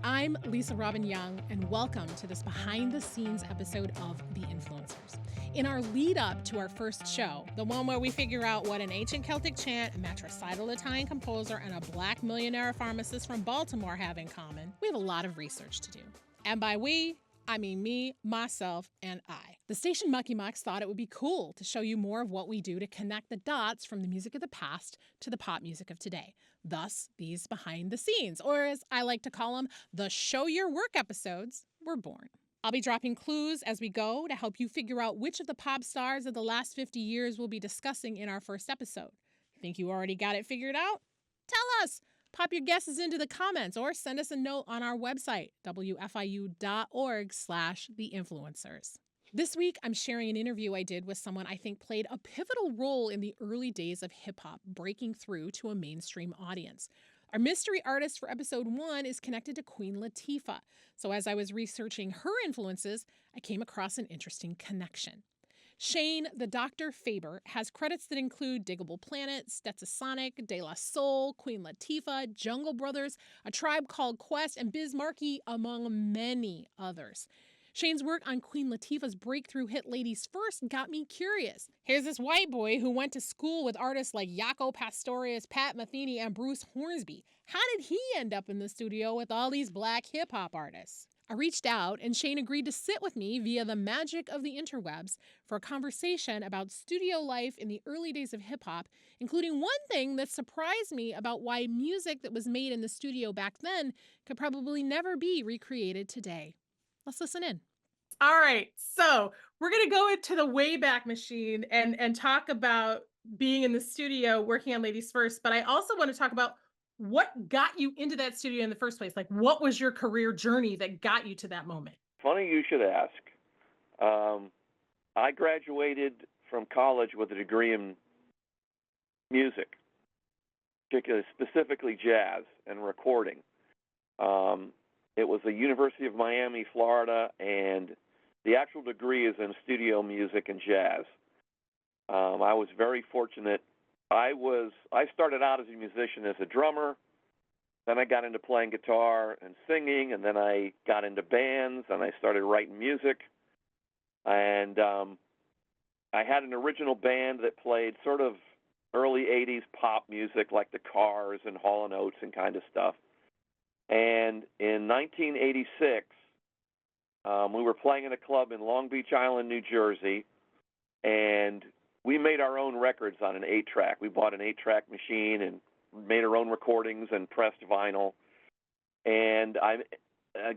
I'm Lisa Robbin Young, and welcome to this behind-the-scenes episode of The Influencers. In our lead-up to our first show, the one where we figure out what an ancient Celtic chant, a matricidal Italian composer, and a black millionaire pharmacist from Baltimore have in common, we have a lot of research to do. And by we, I mean me, myself, and I. The station Mucky Mucks thought it would be cool to show you more of what we do to connect the dots from the music of the past to the pop music of today. Thus, these behind the scenes, or as I like to call them, the show your work episodes, were born. I'll be dropping clues as we go to help you figure out which of the pop stars of the last 50 years we'll be discussing in our first episode. Think you already got it figured out? Tell us! Pop your guesses into the comments or send us a note on our website, wfiu.org/theinfluencers. This week, I'm sharing an interview I did with someone I think played a pivotal role in the early days of hip-hop breaking through to a mainstream audience. Our mystery artist for episode 1 is connected to Queen Latifah. So as I was researching her influences, I came across an interesting connection. Shane, the Dr. Faber, has credits that include Diggable Planet, Stetsasonic, De La Soul, Queen Latifah, Jungle Brothers, A Tribe Called Quest, and Biz Markie, among many others. Shane's work on Queen Latifah's breakthrough hit Ladies First got me curious. Here's this white boy who went to school with artists like Jaco Pastorius, Pat Metheny, and Bruce Hornsby. How did he end up in the studio with all these black hip-hop artists? I reached out, and Shane agreed to sit with me via the magic of the interwebs for a conversation about studio life in the early days of hip-hop, including one thing that surprised me about why music that was made in the studio back then could probably never be recreated today. Let's listen in. All right, so we're going to go into the Wayback Machine and talk about being in the studio working on Ladies First, but I also want to talk about what got you into that studio in the first place? Like, what was your career journey that got you to that moment? Funny you should ask. I graduated from college with a degree in music, particularly specifically jazz and recording. It was the University of Miami, Florida, and the actual degree is in studio music and jazz. I was very fortunate. I started out as a musician, as a drummer. Then I got into playing guitar and singing, and then I got into bands, and I started writing music. And I had an original band that played sort of early 80s pop music like the Cars and Hall & Oates and kind of stuff. And in 1986, we were playing in a club in Long Beach Island, New Jersey, and we made our own records on an 8-track. We bought an 8-track machine and made our own recordings and pressed vinyl. And a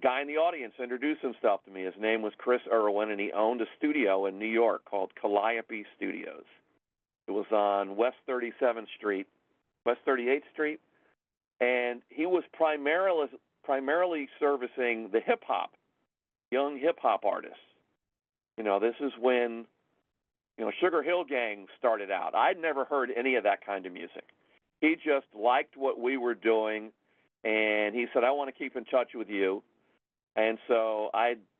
guy in the audience introduced himself to me. His name was Chris Irwin, and he owned a studio in New York called Calliope Studios. It was on West 38th Street, and he was primarily servicing the hip-hop, young hip-hop artists. You know, this is when Sugar Hill Gang started out. I'd never heard any of that kind of music. He just liked what we were doing, and he said, I want to keep in touch with you. And so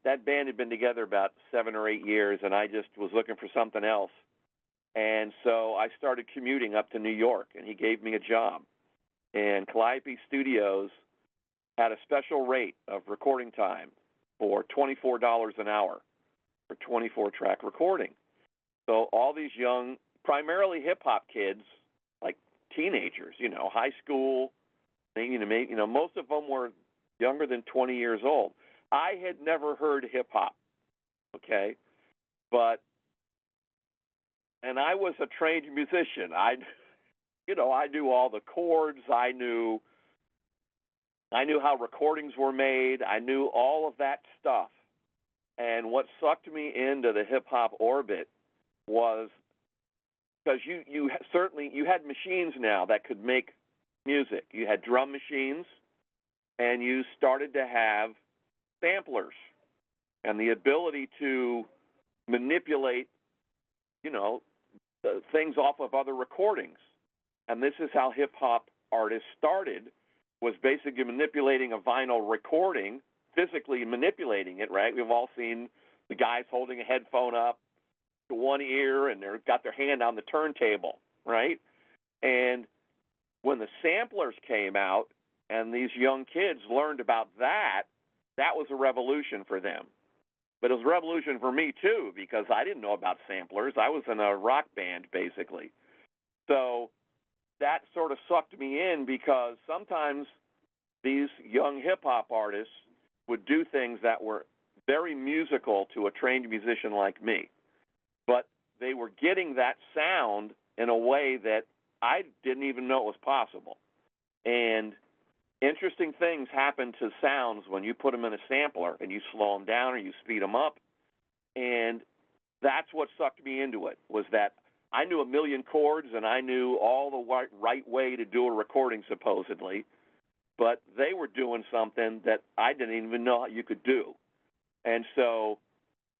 that band had been together about 7 or 8 years, and I just was looking for something else. And so I started commuting up to New York, and he gave me a job. And Calliope Studios had a special rate of recording time for $24 an hour for 24-track recording. So all these young, primarily hip-hop kids, like teenagers, high school, most of them were younger than 20 years old. I had never heard hip-hop, okay? And I was a trained musician. I knew all the chords. I knew how recordings were made. I knew all of that stuff. And what sucked me into the hip-hop orbit was because you had machines now that could make music. You had drum machines, and you started to have samplers and the ability to manipulate, things off of other recordings. And this is how hip-hop artists started, was basically manipulating a vinyl recording, physically manipulating it, right? We've all seen the guys holding a headphone up to one ear and they've got their hand on the turntable, right? And when the samplers came out, and these young kids learned about that, that was a revolution for them. But it was a revolution for me, too, because I didn't know about samplers. I was in a rock band, basically. So that sort of sucked me in because sometimes these young hip-hop artists would do things that were very musical to a trained musician like me. But they were getting that sound in a way that I didn't even know it was possible. And interesting things happen to sounds when you put them in a sampler and you slow them down or you speed them up. And that's what sucked me into it, was that I knew a million chords and I knew all the right way to do a recording, supposedly, but they were doing something that I didn't even know you could do. And so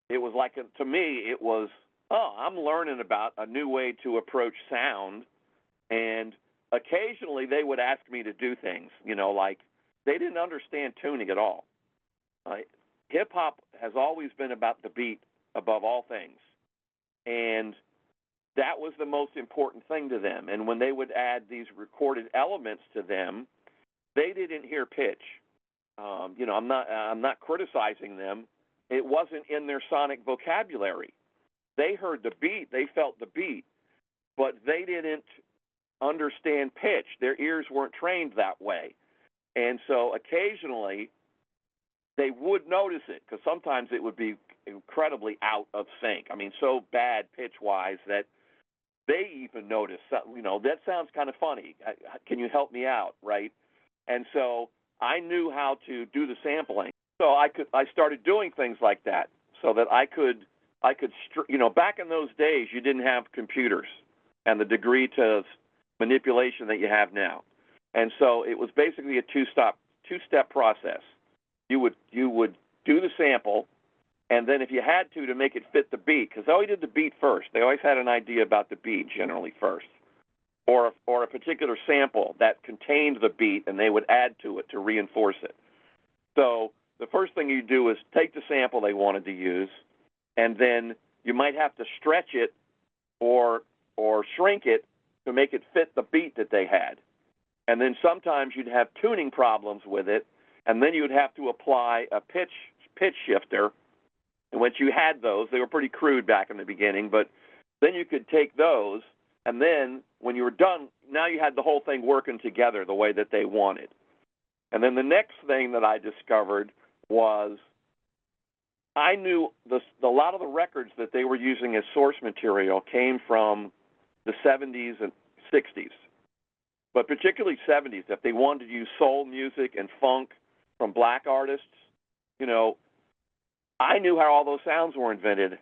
it was like, to me, it was, oh, I'm learning about a new way to approach sound. And occasionally they would ask me to do things, like they didn't understand tuning at all. Hip-hop has always been about the beat above all things. And that was the most important thing to them. And when they would add these recorded elements to them, they didn't hear pitch. I'm not criticizing them. It wasn't in their sonic vocabulary. They heard the beat, they felt the beat, but they didn't understand pitch. Their ears weren't trained that way. And so occasionally they would notice it, because sometimes it would be incredibly out of sync. I mean, so bad pitch-wise that they even noticed, that sounds kind of funny. Can you help me out, right? And so I knew how to do the sampling. So I started doing things like that so that I could, back in those days, you didn't have computers and the degree to manipulation that you have now. And so it was basically a two-step process. You would do the sample, and then if you had to make it fit the beat, because they always did the beat first. They always had an idea about the beat generally first, or a particular sample that contained the beat, and they would add to it to reinforce it. So the first thing you do is take the sample they wanted to use, and then you might have to stretch it or shrink it to make it fit the beat that they had. And then sometimes you'd have tuning problems with it, and then you would have to apply a pitch shifter. And once you had those, they were pretty crude back in the beginning, but then you could take those, and then when you were done, now you had the whole thing working together the way that they wanted. And then the next thing that I discovered was I knew a lot of the records that they were using as source material came from the 70s and 60s, but particularly 70s. If they wanted to use soul music and funk from black artists, I knew how all those sounds were invented.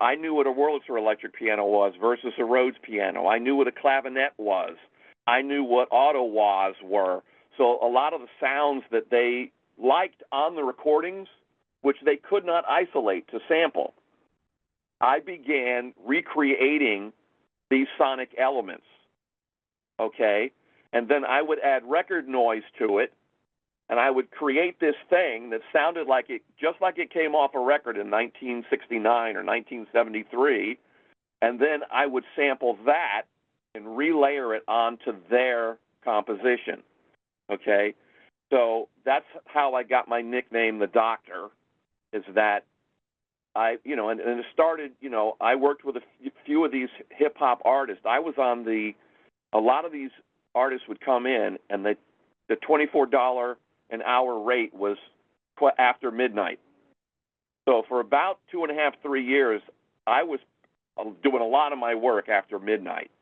I knew what a Wurlitzer electric piano was versus a Rhodes piano. I knew what a clavinet was. I knew what auto-wahs were. So a lot of the sounds that they liked on the recordings, which they could not isolate to sample, I began recreating these sonic elements, okay? And then I would add record noise to it, and I would create this thing that sounded like it, just like it came off a record in 1969 or 1973, and then I would sample that and relayer it onto their composition, okay? So that's how I got my nickname, The Doctor, is that and it started, I worked with a few of these hip-hop artists. I was on a lot of these artists would come in, and the $24 an hour rate was after midnight. So for about 2.5, 3 years, I was doing a lot of my work after midnight.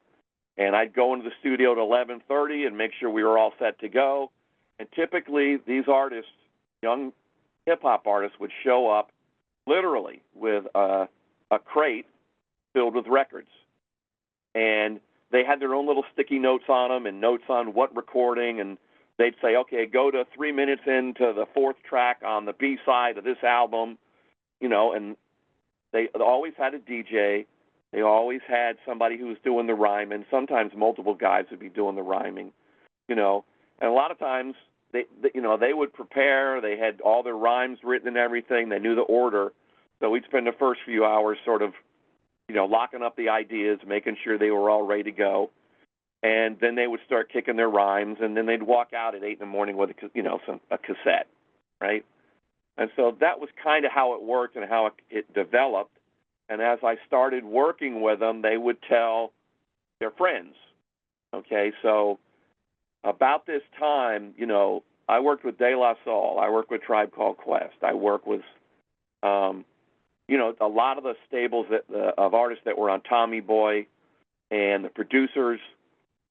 And I'd go into the studio at 11:30 and make sure we were all set to go. And typically, these artists, young hip-hop artists, would show up literally with a crate filled with records. And they had their own little sticky notes on them and notes on what recording, and they'd say, okay, go to 3 minutes into the fourth track on the B-side of this album, and they always had a DJ. They always had somebody who was doing the rhyming. Sometimes multiple guys would be doing the rhyming, and a lot of times they would prepare. They had all their rhymes written and everything. They knew the order. So we'd spend the first few hours sort of, locking up the ideas, making sure they were all ready to go. and then they would start kicking their rhymes, and then they'd walk out at 8 in the morning with a cassette, right? And so that was kind of how it worked and how it developed. And as I started working with them, they would tell their friends. Okay, so about this time, I worked with De La Soul. I worked with Tribe Called Quest. I worked with, a lot of the stables of artists that were on Tommy Boy, and the producers,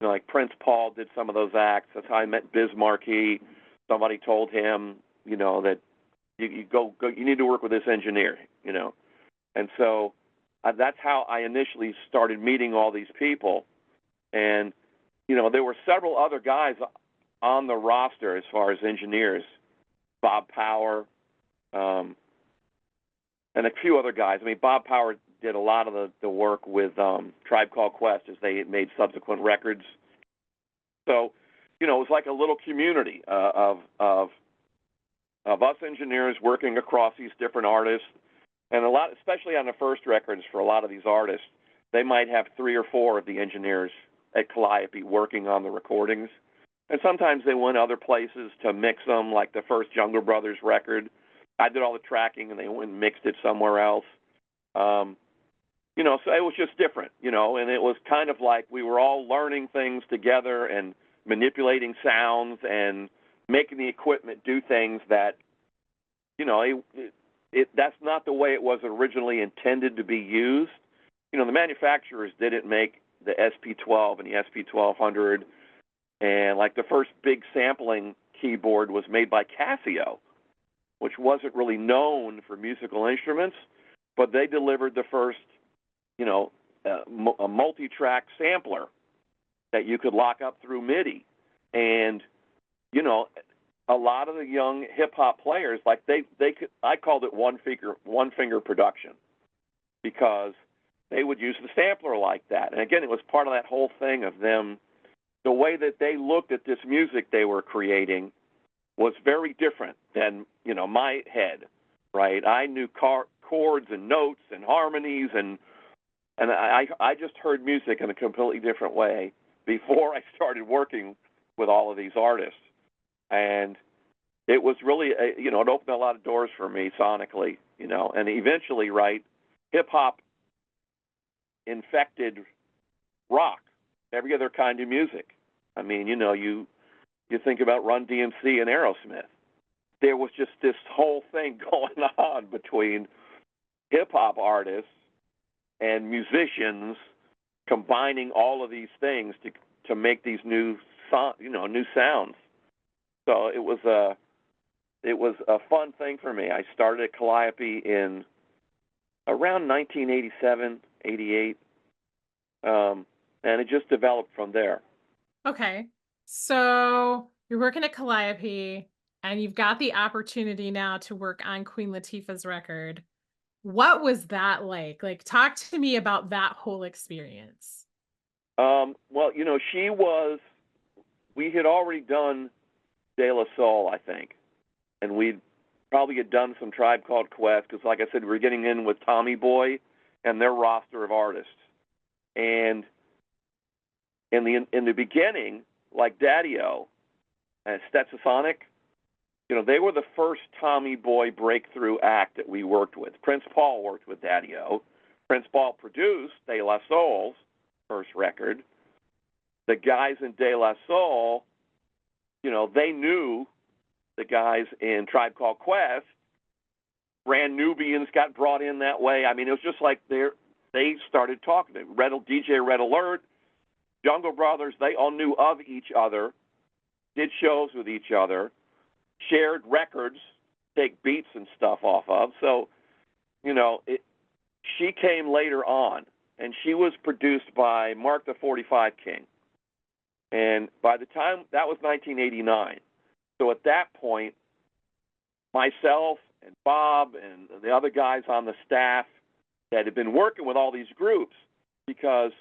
like Prince Paul did some of those acts. That's how I met Biz Markie. Somebody told him, that you go, you need to work with this engineer, And so that's how I initially started meeting all these people. And, there were several other guys on the roster as far as engineers, Bob Power, and a few other guys. I mean, Bob Power did a lot of the work with Tribe Called Quest as they made subsequent records. So, it was like a little community of us engineers working across these different artists. And a lot, especially on the first records for a lot of these artists, they might have 3 or 4 of the engineers at Calliope working on the recordings. And sometimes they went other places to mix them, like the first Jungle Brothers record. I did all the tracking, and they went and mixed it somewhere else. So it was just different, and it was kind of like we were all learning things together and manipulating sounds and making the equipment do things that, that's not the way it was originally intended to be used. The manufacturers didn't make the SP12 and the SP1200, and like the first big sampling keyboard was made by Casio, which wasn't really known for musical instruments, but they delivered the first, a multi-track sampler that you could lock up through MIDI. And, a lot of the young hip-hop players, like they could, I called it one finger production, because they would use the sampler like that. And again, it was part of that whole thing of them, the way that they looked at this music they were creating was very different than, my head, right? I knew chords and notes and harmonies, and I just heard music in a completely different way before I started working with all of these artists. And it was really, it opened a lot of doors for me sonically, and eventually, right, hip-hop infected rock, every other kind of music. I mean, you think about Run DMC and Aerosmith. There was just this whole thing going on between hip-hop artists and musicians combining all of these things to make these new sounds. So it was a fun thing for me. I started at Calliope in around 1987, 88, and it just developed from there. Okay. So you're working at Calliope, and you've got the opportunity now to work on Queen Latifah's record. What was that like? Like, talk to me about that whole experience. Well, we had already done De La Soul, I think, and we probably had done some Tribe Called Quest, because, like I said, we were getting in with Tommy Boy and their roster of artists. And in the beginning, like Daddy-O and Stetsasonic, they were the first Tommy Boy breakthrough act that we worked with. Prince Paul worked with Daddy-O. Prince Paul produced De La Soul's first record. The guys in De La Soul, they knew the guys in Tribe Called Quest. Brand Nubians got brought in that way. I mean, it was just like they started talking. DJ Red Alert, Jungle Brothers, they all knew of each other, did shows with each other, shared records, take beats and stuff off of. So, she came later on, and she was produced by Mark the 45 King. And by the time, that was 1989. So at that point, myself and Bob and the other guys on the staff that had been working with all these groups, because,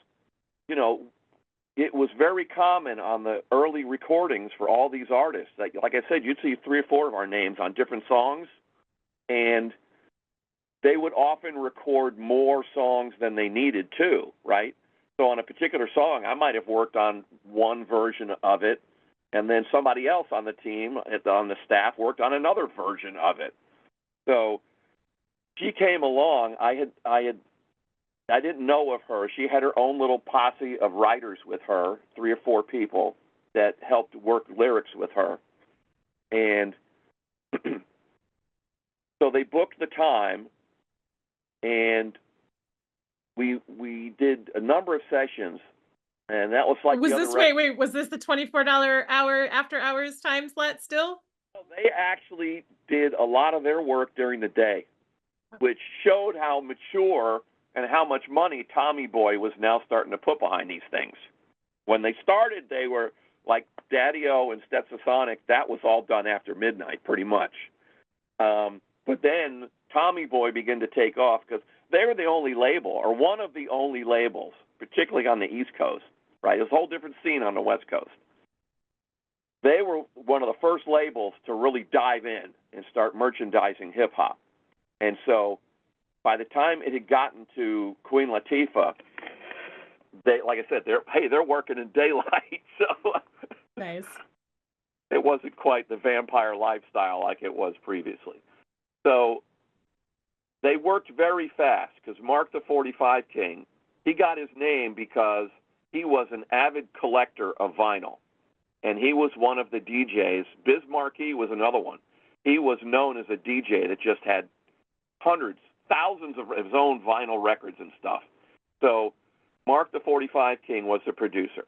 it was very common on the early recordings for all these artists. Like I said, you'd see 3 or 4 of our names on different songs, and they would often record more songs than they needed to, right? So on a particular song, I might have worked on one version of it, and then somebody else on the team, on the staff, worked on another version of it. So she came along. I didn't know of her. She had her own little posse of writers with her, 3 or 4 people that helped work lyrics with her. And so they booked the time, and we did a number of sessions, and that was like Was the this other wait, was this the $24 hour after hours time slot still? They actually did a lot of their work during the day, which showed how mature and how much money Tommy Boy was now starting to put behind these things. When they started, they were like Daddy-O and Stetsasonic. That was all done after midnight, pretty much. But then Tommy Boy began to take off because they were the only label, or one of the only labels, particularly on the East Coast, right? It was a whole different scene on the West Coast. They were one of the first labels to really dive in and start merchandising hip-hop. And so by the time it had gotten to Queen Latifah, they, like I said, they're working in daylight. So Nice. It wasn't quite the vampire lifestyle like it was previously. So they worked very fast because Mark the 45 King, he got his name because he was an avid collector of vinyl. And he was one of the DJs. Biz Markie was another one. He was known as a DJ that just had hundreds, thousands of his own vinyl records and stuff. So Mark the 45 King was the producer.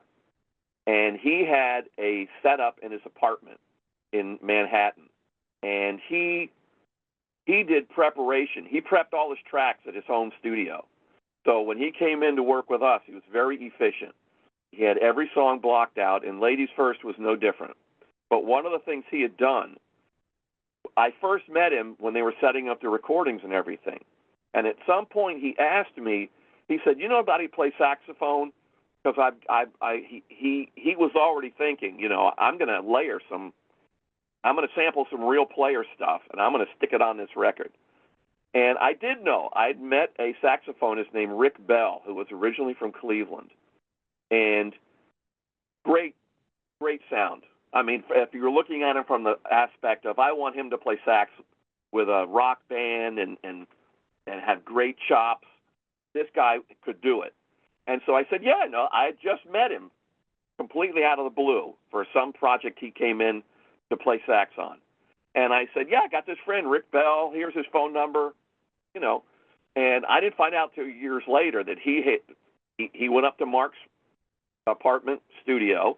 And he had a setup in his apartment in Manhattan. And he did preparation. He prepped all his tracks at his home studio. So when he came in to work with us, he was very efficient. He had every song blocked out, and Ladies First was no different. But one of the things he had done, I first met him when they were setting up the recordings and everything. And at some point he asked me, he said, "You know about he plays saxophone?" Because he was already thinking, I'm going to sample some real player stuff, and I'm going to stick it on this record. And I did know. I'd met a saxophonist named Rick Bell, who was originally from Cleveland. And great sound. I mean, if you're looking at him from the aspect of, I want him to play sax with a rock band and have great chops, this guy could do it. And so I said, yeah, no, I had just met him completely out of the blue for some project he came in to play sax on. And I said, yeah, I got this friend, Rick Bell. Here's his phone number, And I didn't find out 2 years later that he went up to Mark's apartment studio,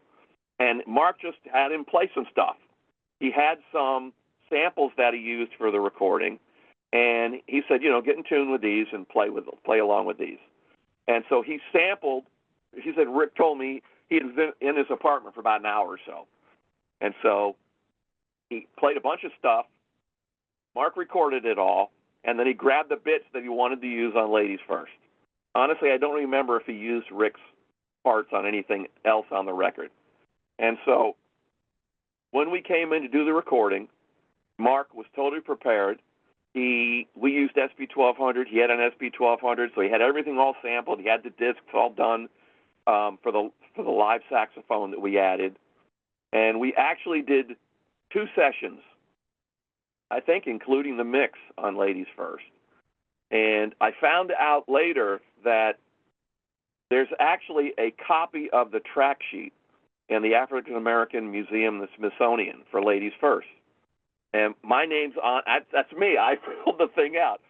and Mark just had him play some stuff. He had some samples that he used for the recording, and he said, get in tune with these and play along with these. And so he sampled. He said Rick told me he had been in his apartment for about an hour or so, and so he played a bunch of stuff. Mark recorded it all, and then he grabbed the bits that he wanted to use on Ladies First. Honestly, I don't remember if he used Rick's parts on anything else on the record. And so when we came in to do the recording, Mark was totally prepared. We used SP1200. He had an SP1200, so he had everything all sampled. He had the discs all done for the live saxophone that we added. And we actually did 2 sessions, I think, including the mix on Ladies First. And I found out later that there's actually a copy of the track sheet in the African American Museum, the Smithsonian, for Ladies First. And my name's on, that's me. I filled the thing out.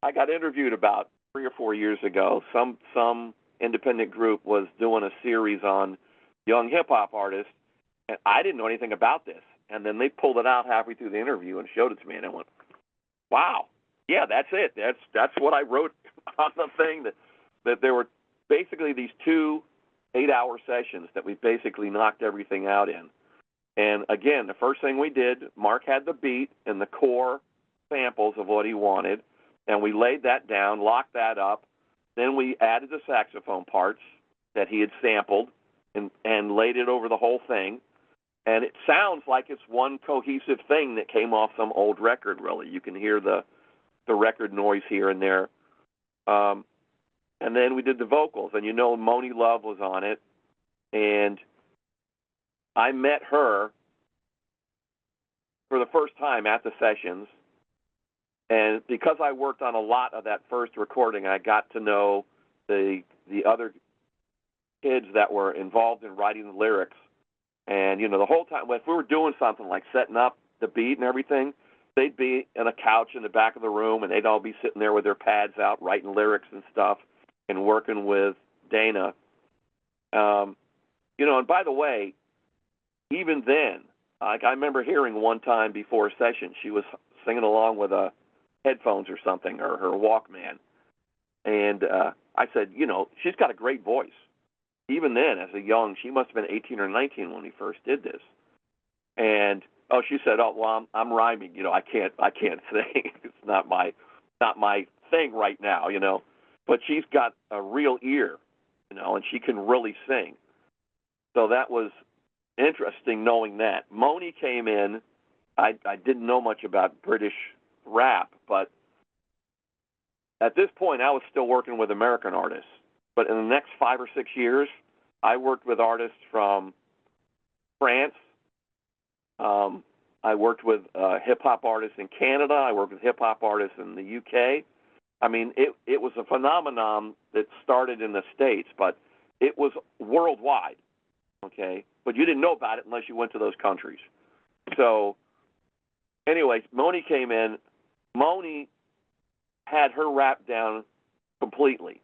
I got interviewed about 3 or 4 years ago. Some independent group was doing a series on young hip-hop artists, and I didn't know anything about this. And then they pulled it out halfway through the interview and showed it to me, and I went, wow, yeah, that's it. That's what I wrote on the thing, that there were basically these 2 8-hour sessions that we basically knocked everything out in. And again, the first thing we did, Mark had the beat and the core samples of what he wanted, and we laid that down, locked that up. Then we added the saxophone parts that he had sampled and laid it over the whole thing. And it sounds like it's one cohesive thing that came off some old record, really. You can hear the record noise here and there. And then we did the vocals, and Moni Love was on it, and I met her for the first time at the sessions, and because I worked on a lot of that first recording, I got to know the other kids that were involved in writing the lyrics. And, the whole time, if we were doing something like setting up the beat and everything, they'd be on a couch in the back of the room, and they'd all be sitting there with their pads out, writing lyrics and stuff, and working with Dana. And by the way, even then, I remember hearing one time before a session, she was singing along with headphones or something, or her Walkman. And I said, she's got a great voice. Even then, as she must have been 18 or 19 when we first did this. And she said, "Oh, well, I'm rhyming. I can't sing. It's not my thing right now. But she's got a real ear, and she can really sing." So that was interesting knowing that. Moni came in. I didn't know much about British rap, but at this point, I was still working with American artists. But in the next 5 or 6 years, I worked with artists from France. I worked with hip-hop artists in Canada. I worked with hip-hop artists in the UK. I mean, it was a phenomenon that started in the States, but it was worldwide, okay? But you didn't know about it unless you went to those countries. So anyway, Moni came in. Moni had her rap down completely,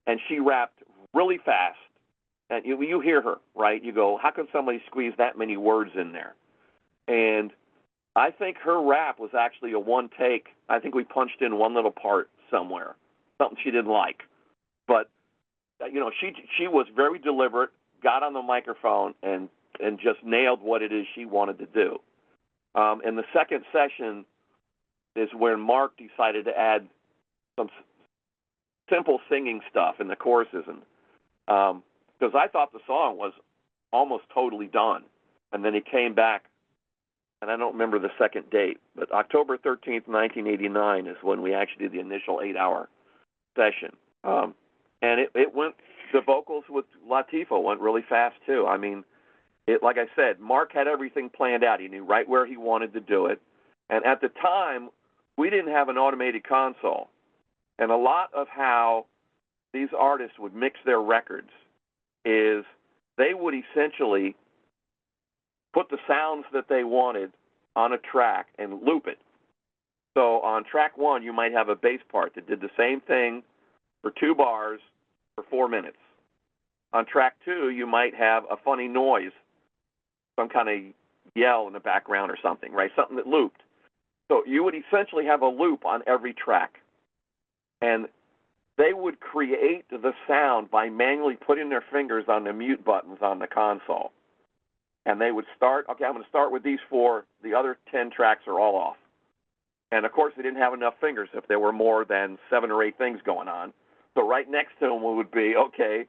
and she rapped really fast. And you hear her, right? You go, how can somebody squeeze that many words in there? And I think her rap was actually a one take. I think we punched in one little part somewhere, something she didn't like. But, she was very deliberate, got on the microphone, and just nailed what it is she wanted to do. And the second session is where Mark decided to add some simple singing stuff in the choruses. And because I thought the song was almost totally done. And then he came back, and I don't remember the second date, but October 13th, 1989 is when we actually did the initial 8-hour session. And it went, the vocals with Latifah went really fast too. I mean, like I said, Mark had everything planned out. He knew right where he wanted to do it. And at the time, we didn't have an automated console. And a lot of how these artists would mix their records is they would essentially put the sounds that they wanted on a track and loop it. So on track 1, you might have a bass part that did the same thing for 2 bars for 4 minutes. On track 2, you might have a funny noise, some kind of yell in the background or something, right? Something that looped. So you would essentially have a loop on every track. And they would create the sound by manually putting their fingers on the mute buttons on the console. And they would start, okay, I'm going to start with these 4. The other 10 tracks are all off. And, of course, they didn't have enough fingers if there were more than 7 or 8 things going on. So right next to them would be, okay,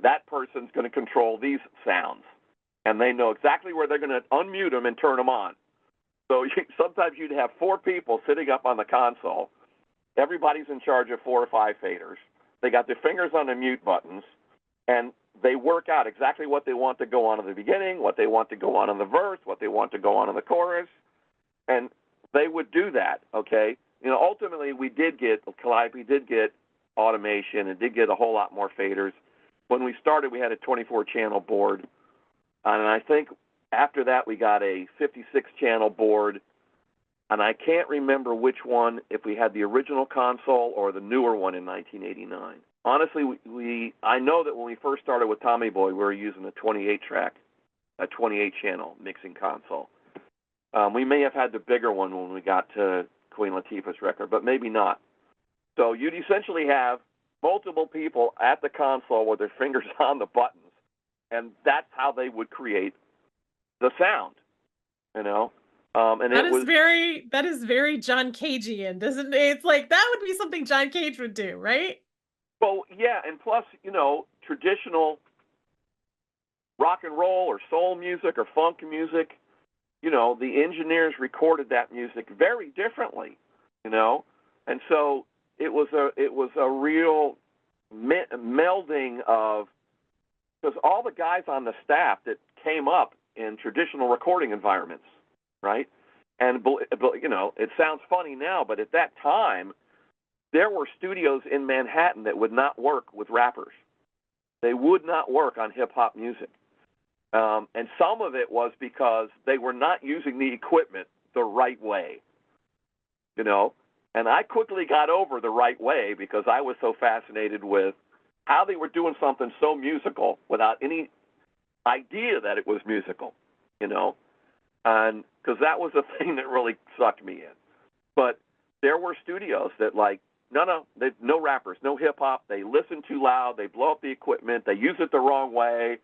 that person's going to control these sounds. And they know exactly where they're going to unmute them and turn them on. So sometimes you'd have 4 people sitting up on the console. Everybody's in charge of 4 or 5 faders. They got their fingers on the mute buttons, and they work out exactly what they want to go on in the beginning, what they want to go on in the verse, what they want to go on in the chorus, and they would do that, okay? Ultimately, we did get automation and did get a whole lot more faders. When we started, we had a 24-channel board, and I think after that we got a 56-channel board, and I can't remember which one, if we had the original console or the newer one in 1989. Honestly, I know that when we first started with Tommy Boy, we were using a 28-channel mixing console. We may have had the bigger one when we got to Queen Latifah's record, but maybe not. So you'd essentially have multiple people at the console with their fingers on the buttons, and that's how they would create the sound, And that is very John Cageian, doesn't it? It's like that would be something John Cage would do, right? Well, yeah, and plus, traditional rock and roll or soul music or funk music, the engineers recorded that music very differently, and so it was a real melding of, because all the guys on the staff that came up in traditional recording environments, right? And, you know, it sounds funny now, but at that time, there were studios in Manhattan that would not work with rappers. They would not work on hip-hop music. And some of it was because they were not using the equipment the right way, you know. And I quickly got over the right way because I was so fascinated with how they were doing something so musical without any idea that it was musical, you know. And because that was the thing that really sucked me in. But there were studios that, like, no rappers, no hip-hop. They listen too loud. They blow up the equipment. They use it the wrong way.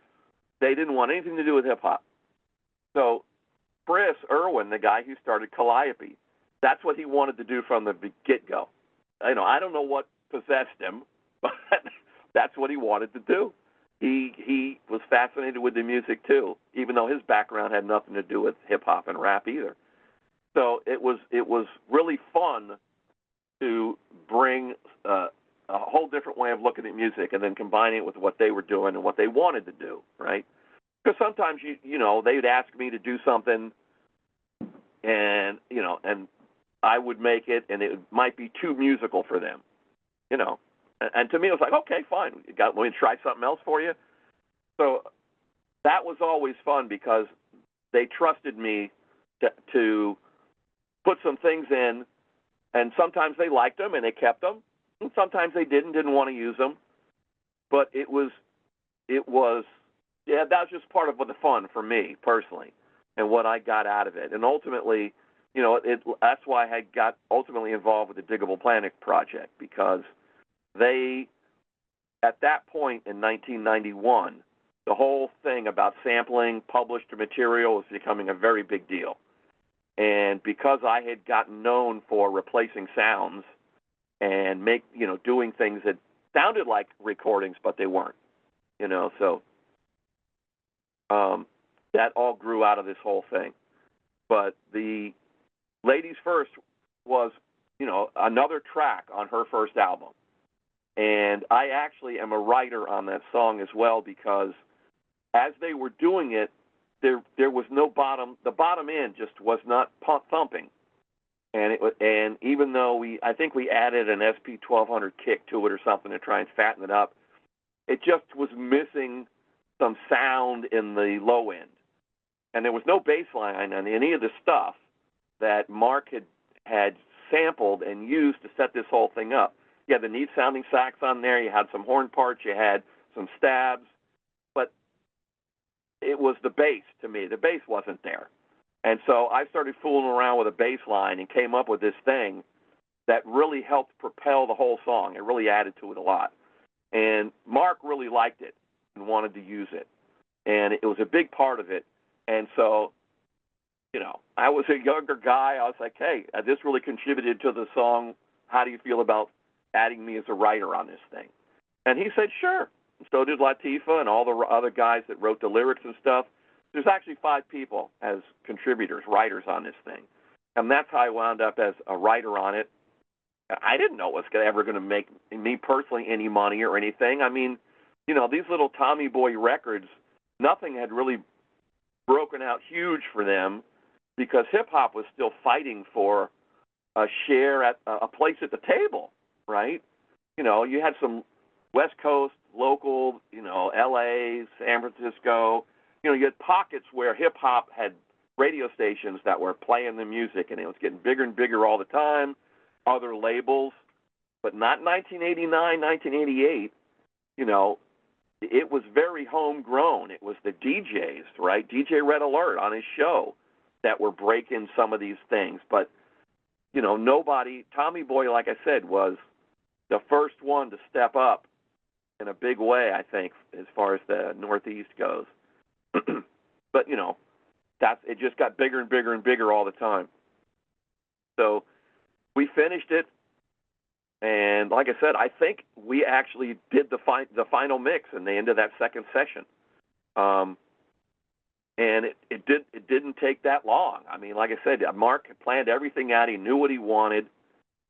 They didn't want anything to do with hip-hop. So Chris Irwin, the guy who started Calliope, that's what he wanted to do from the get-go. You know, I don't know what possessed him, but that's what he wanted to do. He was fascinated with the music too, even though his background had nothing to do with hip-hop and rap either. So it was really fun to bring a whole different way of looking at music and then combining it with what they were doing and what they wanted to do, right? Because sometimes, you know, they'd ask me to do something and, you know, and I would make it and it might be too musical for them, you know. And to me, it was like, okay, fine. Let me try something else for you. So that was always fun because they trusted me to put some things in, and sometimes they liked them and they kept them, and sometimes they didn't want to use them. But it was, that was just part of the fun for me personally and what I got out of it. And ultimately, you know, that's why I got ultimately involved with the Diggable Planet project, because they, at that point in 1991, the whole thing about sampling published material was becoming a very big deal. And because I had gotten known for replacing sounds and doing things that sounded like recordings, but they weren't, you know, so that all grew out of this whole thing. But the Ladies First was, you know, another track on her first album. And I actually am a writer on that song as well, because as they were doing it, there was no bottom. The bottom end just was not thumping, and even though I think we added an SP 1200 kick to it or something to try and fatten it up, it just was missing some sound in the low end, and there was no bass line on any of the stuff that Mark had sampled and used to set this whole thing up. You had the neat sounding sax on there. You had some horn parts. You had some stabs. But it was the bass to me. The bass wasn't there. And so I started fooling around with a bass line and came up with this thing that really helped propel the whole song. It really added to it a lot. And Mark really liked it and wanted to use it. And it was a big part of it. And so, you know, I was a younger guy. I was like, hey, this really contributed to the song. How do you feel about adding me as a writer on this thing? And he said, sure. So did Latifah and all the other guys that wrote the lyrics and stuff. There's actually 5 people as contributors, writers on this thing. And that's how I wound up as a writer on it. I didn't know it was ever going to make me personally any money or anything. I mean, you know, these little Tommy Boy records, nothing had really broken out huge for them because hip-hop was still fighting for a share at a place at the table, right? You know, you had some West Coast, local, you know, L.A., San Francisco. You know, you had pockets where hip-hop had radio stations that were playing the music, and it was getting bigger and bigger all the time, other labels, but not 1989, 1988. You know, it was very homegrown. It was the DJs, right? DJ Red Alert on his show that were breaking some of these things. But, you know, nobody, Tommy Boy, like I said, was the first one to step up in a big way, I think, as far as the Northeast goes. But, you know, it just got bigger and bigger and bigger all the time. So we finished it, and like I said, I think we actually did the final mix in the end of that second session. And it didn't take that long. I mean, like I said, Mark had planned everything out. He knew what he wanted,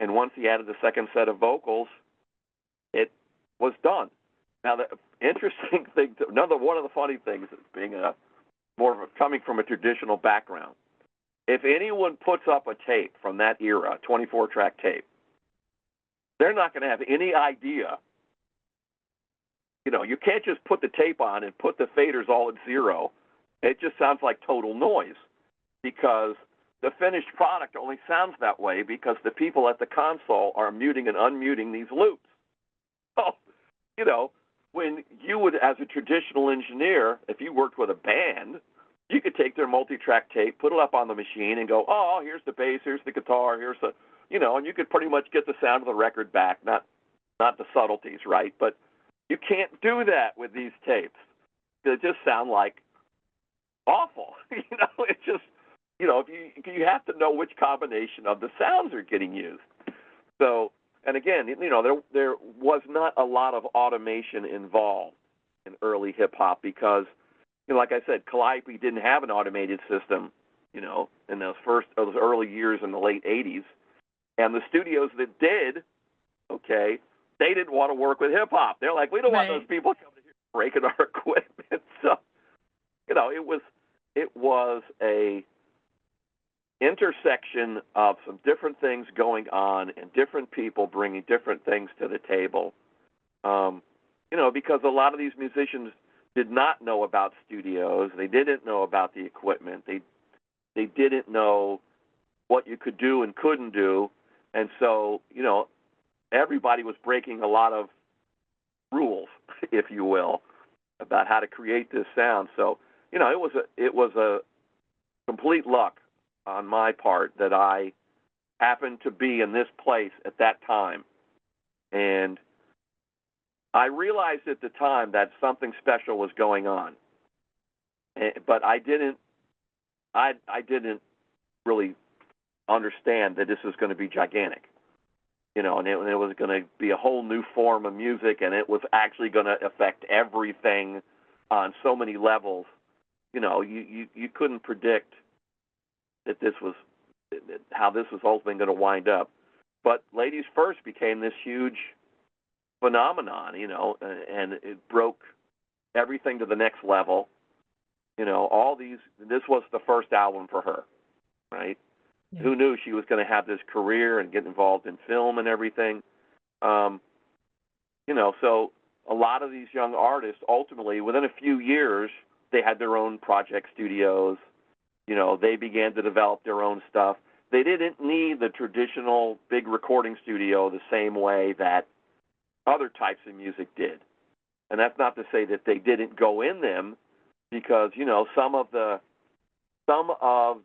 and once he added the second set of vocals, was done. Now, the interesting thing, one of the funny things is being coming from a traditional background. If anyone puts up a tape from that era, 24-track tape, they're not going to have any idea. You can't just put the tape on and put the faders all at zero. It just sounds like total noise, because the finished product only sounds that way because the people at the console are muting and unmuting these loops. So, when you would, as a traditional engineer, if you worked with a band, you could take their multi-track tape, put it up on the machine, and go, oh, here's the bass, here's the guitar, here's the, and you could pretty much get the sound of the record back, not the subtleties, right? But you can't do that with these tapes. They just sound like awful. It's just, you have to know which combination of the sounds are getting used. So, and again, there was not a lot of automation involved in early hip hop because, like I said, Calliope didn't have an automated system, in those early years in the late 80s. And the studios that did, they didn't want to work with hip hop. They're like, we don't want those people coming here breaking our equipment. So, it was a intersection of some different things going on and different people bringing different things to the table. Because a lot of these musicians did not know about studios. They didn't know about the equipment. They didn't know what you could do and couldn't do. And so, everybody was breaking a lot of rules, if you will, about how to create this sound. So, it was a complete luck on my part that I happened to be in this place at that time. And I realized at the time that something special was going on. But I didn't really understand that this was going to be gigantic. And it was going to be a whole new form of music, and it was actually going to affect everything on so many levels. You couldn't predict that how this was ultimately going to wind up. But Ladies First became this huge phenomenon, and it broke everything to the next level. This was the first album for her, right? Yeah. Who knew she was going to have this career and get involved in film and everything? So a lot of these young artists, ultimately, within a few years, they had their own project studios. They began to develop their own stuff. They didn't need the traditional big recording studio the same way that other types of music did. And that's not to say that they didn't go in them, because, some of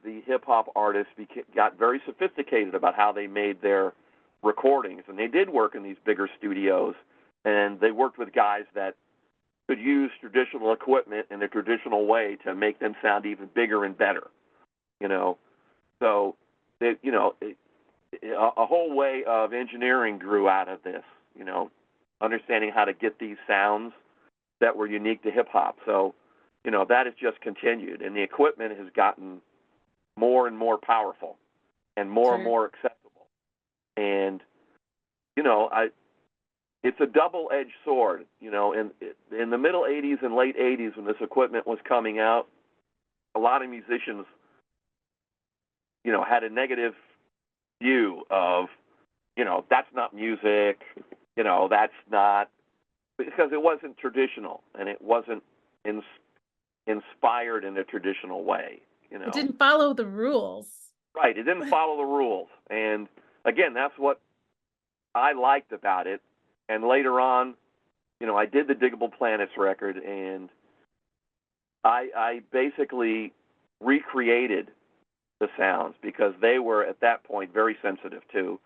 the hip-hop artists got very sophisticated about how they made their recordings. And they did work in these bigger studios, and they worked with guys that could use traditional equipment in a traditional way to make them sound even bigger and better. So, a whole way of engineering grew out of this, understanding how to get these sounds that were unique to hip-hop. So, that has just continued, and the equipment has gotten more and more powerful and more and more accessible. And, it's a double-edged sword, in the middle 80s and late 80s when this equipment was coming out, a lot of musicians, had a negative view of, that's not music, that's not, because it wasn't traditional and it wasn't inspired in a traditional way. It didn't follow the rules. Right, it didn't follow the rules. And again, that's what I liked about it. And later on, I did the Diggable Planets record, and I basically recreated the sounds because they were at that point very sensitive too.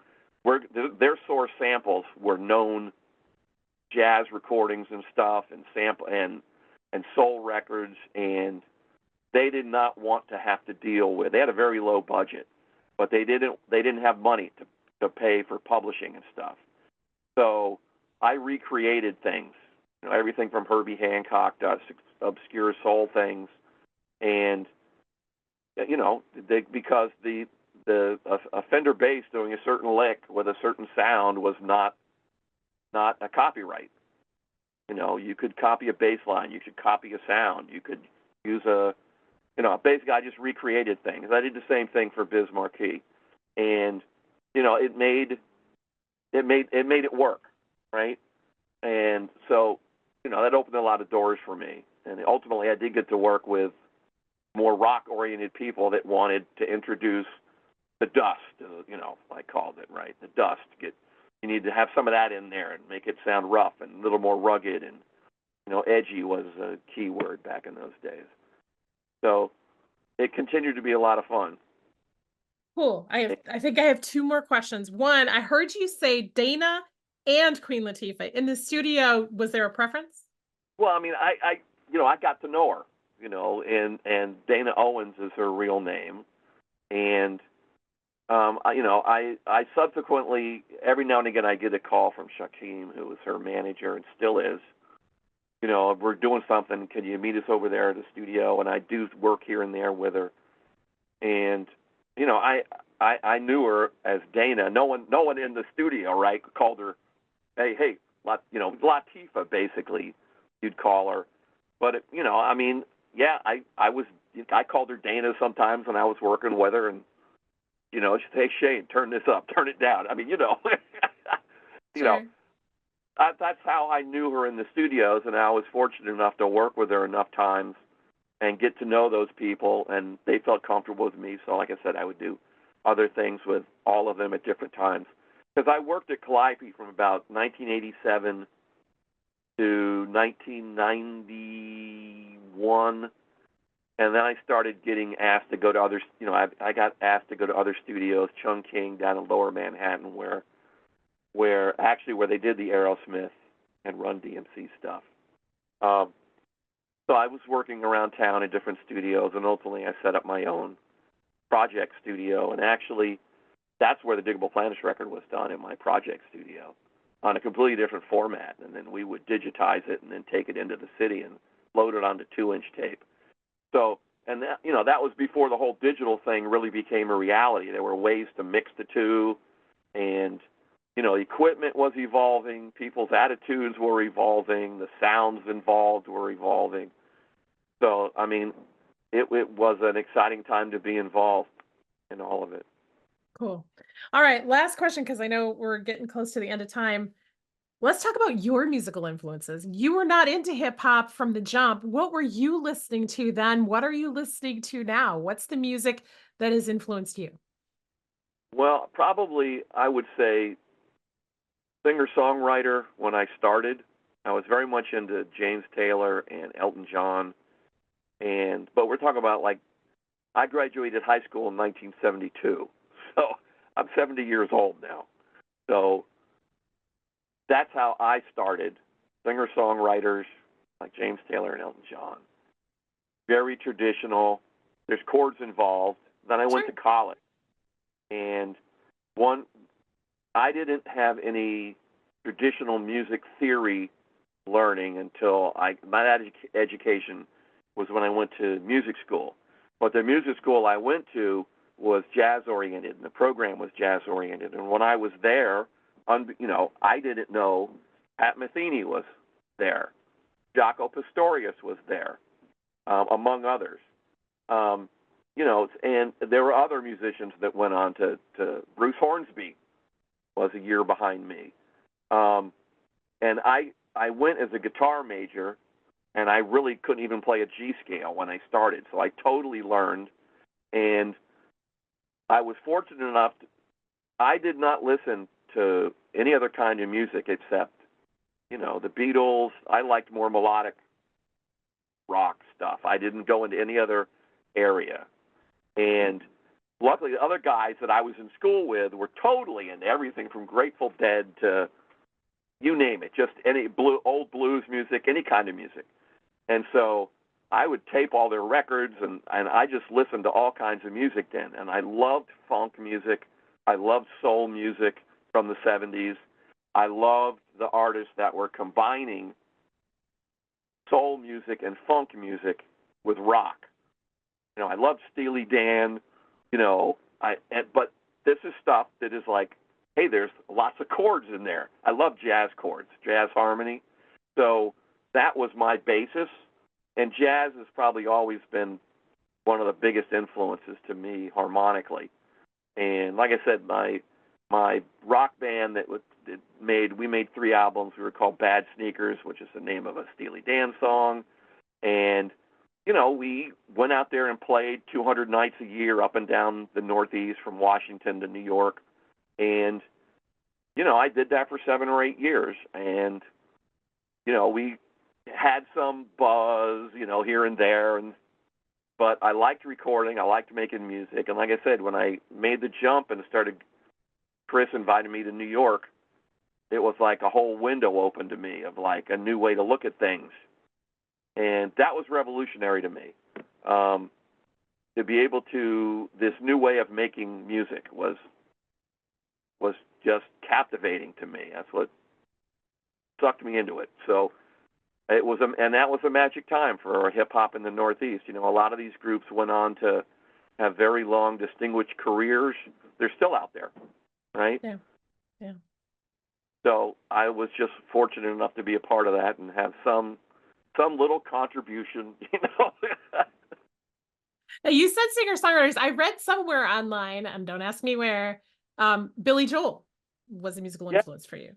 Their source samples were known jazz recordings and stuff, and soul records, and they did not want to have to deal with. They had a very low budget, but they didn't have money to pay for publishing and stuff. So I recreated things, everything from Herbie Hancock to obscure soul things, and because a Fender bass doing a certain lick with a certain sound was not a copyright. You could copy a bass line, you could copy a sound, you could use basically I just recreated things. I did the same thing for Biz Marquee, and it made it work, right? And so that opened a lot of doors for me, and ultimately I did get to work with more rock-oriented people that wanted to introduce the dust, I called it, right? The dust. You need to have some of that in there and make it sound rough and a little more rugged, and edgy was a key word back in those days. So it continued to be a lot of fun. Cool. I think I have two more questions. One, I heard you say Dana and Queen Latifah in the studio. Was there a preference? Well, I mean, I got to know her, and Dana Owens is her real name, and I subsequently, every now and again, I get a call from Shaquem, who was her manager and still is. We're doing something. Can you meet us over there at the studio? And I do work here and there with her. And I knew her as Dana. No one in the studio, right, called her, hey, Latifah, basically, you'd call her. But I called her Dana sometimes when I was working with her, and she'd say, hey, Shane, turn this up, turn it down. I mean, Sure. That's how I knew her in the studios, and I was fortunate enough to work with her enough times and get to know those people, and they felt comfortable with me. So, like I said, I would do other things with all of them at different times. Because I worked at Calliope from about 1987 to 1991, and then I started getting asked to go to other, I got asked to go to other studios, Chung King down in Lower Manhattan, where they did the Aerosmith and Run DMC stuff. So I was working around town in different studios, and ultimately I set up my own project studio, and actually that's where the Diggable Planets record was done, in my project studio, on a completely different format, and then we would digitize it and then take it into the city and load it onto 2-inch tape. So, and that was before the whole digital thing really became a reality. There were ways to mix the two, and equipment was evolving, people's attitudes were evolving, the sounds involved were evolving. So, I mean, it was an exciting time to be involved in all of it. Cool. All right. Last question, because I know we're getting close to the end of time. Let's talk about your musical influences. You were not into hip hop from the jump. What were you listening to then? What are you listening to now? What's the music that has influenced you? Well, probably I would say singer-songwriter when I started. I was very much into James Taylor and Elton John. But we're talking about, I graduated high school in 1972. So I'm 70 years old now. So that's how I started. Singer-songwriters like James Taylor and Elton John. Very traditional. There's chords involved. Then I went to college. And I didn't have any traditional music theory learning until my education was when I went to music school. But the music school I went to was jazz-oriented, and the program was jazz-oriented. And when I was there, I didn't know Pat Metheny was there. Jaco Pastorius was there, among others. And there were other musicians that went on to Bruce Hornsby was a year behind me. And I went as a guitar major, and I really couldn't even play a G scale when I started. So I totally learned, and I was fortunate enough I did not listen to any other kind of music except, the Beatles. I liked more melodic rock stuff. I didn't go into any other area. And luckily, the other guys that I was in school with were totally into everything from Grateful Dead to you name it, just any old blues music, any kind of music. And so I would tape all their records, and I just listened to all kinds of music then. And I loved funk music. I loved soul music from the 70s. I loved the artists that were combining soul music and funk music with rock. I loved Steely Dan, but this is stuff that is like, hey, there's lots of chords in there. I love jazz chords, jazz harmony. So that was my basis. And jazz has probably always been one of the biggest influences to me harmonically. And like I said, my rock band we made 3 albums. We were called Bad Sneakers, which is the name of a Steely Dan song. And, we went out there and played 200 nights a year up and down the Northeast from Washington to New York. And, I did that for 7 or 8 years. And, we had some buzz, here and there. But I liked recording. I liked making music. And like I said, when I made the jump and Chris invited me to New York, it was like a whole window opened to me of like a new way to look at things. And that was revolutionary to me. To be able to, this new way of making music was just captivating to me. That's what sucked me into it. So it was, and that was a magic time for hip hop in the Northeast. A lot of these groups went on to have very long, distinguished careers. They're still out there, right? Yeah. Yeah. So I was just fortunate enough to be a part of that and have some little contribution, Now, you said singer-songwriters. I read somewhere online, and don't ask me where, Billy Joel was a musical Yeah, influence for you.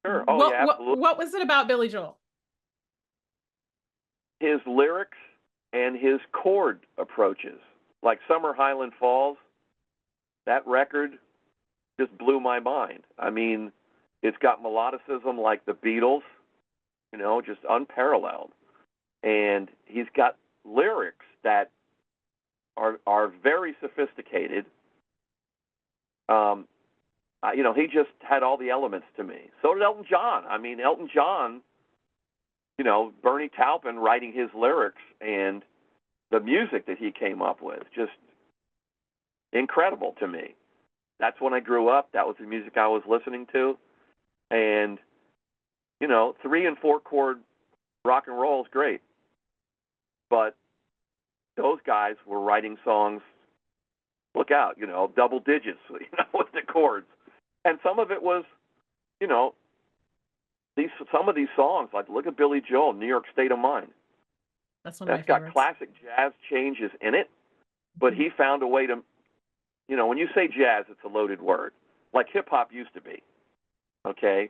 sure. Oh, yeah, absolutely. What was it about Billy Joel? His lyrics and his chord approaches, like Summer Highland Falls, that record just blew my mind. I mean, it's got melodicism like the Beatles, just unparalleled. And he's got lyrics that are very sophisticated. He just had all the elements to me. So did Elton John. I mean, Elton John, Bernie Taupin writing his lyrics and the music that he came up with, just incredible to me. That's when I grew up. That was the music I was listening to. And, 3 and 4 chord rock and roll is great. But those guys were writing songs, look out, double digits, with the chords. And some of it was, some of these songs, like look at Billy Joel, New York State of Mind. That's one of my got favorites. Classic jazz changes in it, but he found a way to, when you say jazz, it's a loaded word, like hip hop used to be. Okay,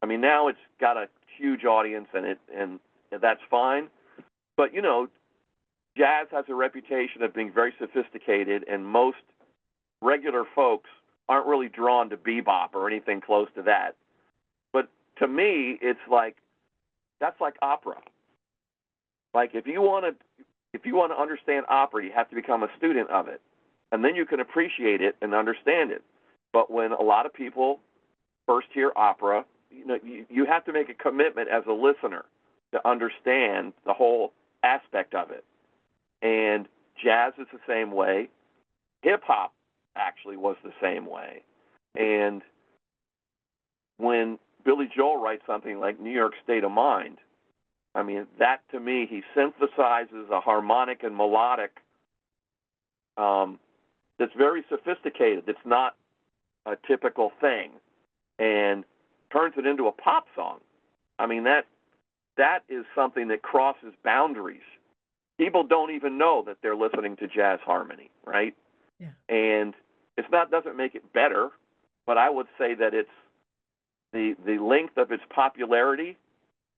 I mean now it's got a huge audience and that's fine, but jazz has a reputation of being very sophisticated, and most regular folks aren't really drawn to bebop or anything close to that. But to me, it's like that's like opera. Like if you want to understand opera, you have to become a student of it, and then you can appreciate it and understand it. But when a lot of people first hear opera, you have to make a commitment as a listener to understand the whole aspect of it. And jazz is the same way. Hip hop actually was the same way. And when Billy Joel writes something like New York State of Mind, I mean, that to me, he synthesizes a harmonic and melodic that's very sophisticated. It's not a typical thing, and turns it into a pop song. I mean, that is something that crosses boundaries. People don't even know that they're listening to jazz harmony, right? Yeah. And doesn't make it better, but I would say that it's the length of its popularity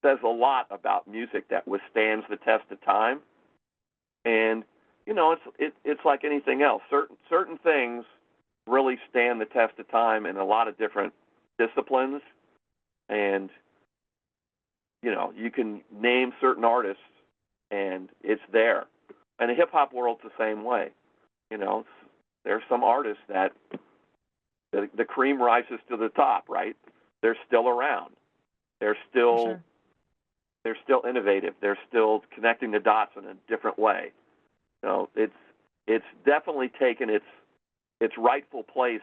says a lot about music that withstands the test of time. And it's like anything else. Certain things really stand the test of time in a lot of different disciplines, and you can name certain artists and it's there. And the hip hop world's the same way. There's some artists that the cream rises to the top, right? They're still around. They're still innovative. They're still connecting the dots in a different way. It's definitely taken its rightful place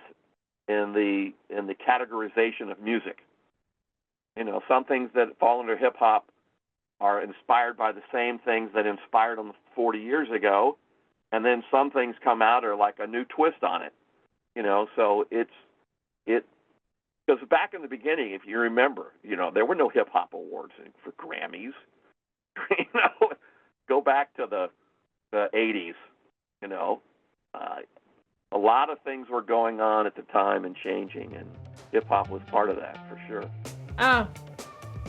in the categorization of music. Some things that fall under hip hop are inspired by the same things that inspired them 40 years ago, and then some things come out are like a new twist on it. So it's because back in the beginning, if you remember, there were no hip hop awards for Grammys. Go back to the 80s. A lot of things were going on at the time and changing, and hip hop was part of that for sure. Oh,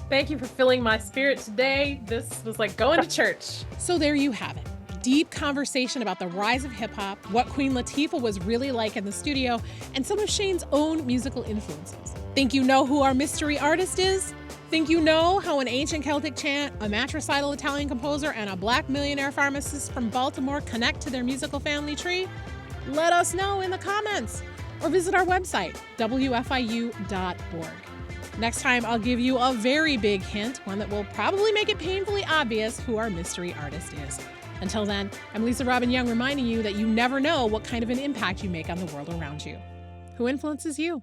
thank you for filling my spirit today. This was like going to church. So there you have it. Deep conversation about the rise of hip hop, what Queen Latifah was really like in the studio, and some of Shane's own musical influences. Think you know who our mystery artist is? Think you know how an ancient Celtic chant, a matricidal Italian composer, and a black millionaire pharmacist from Baltimore connect to their musical family tree? Let us know in the comments or visit our website, WFIU.org. Next time, I'll give you a very big hint, one that will probably make it painfully obvious who our mystery artist is. Until then, I'm Lisa Robbin Young reminding you that you never know what kind of an impact you make on the world around you. Who influences you?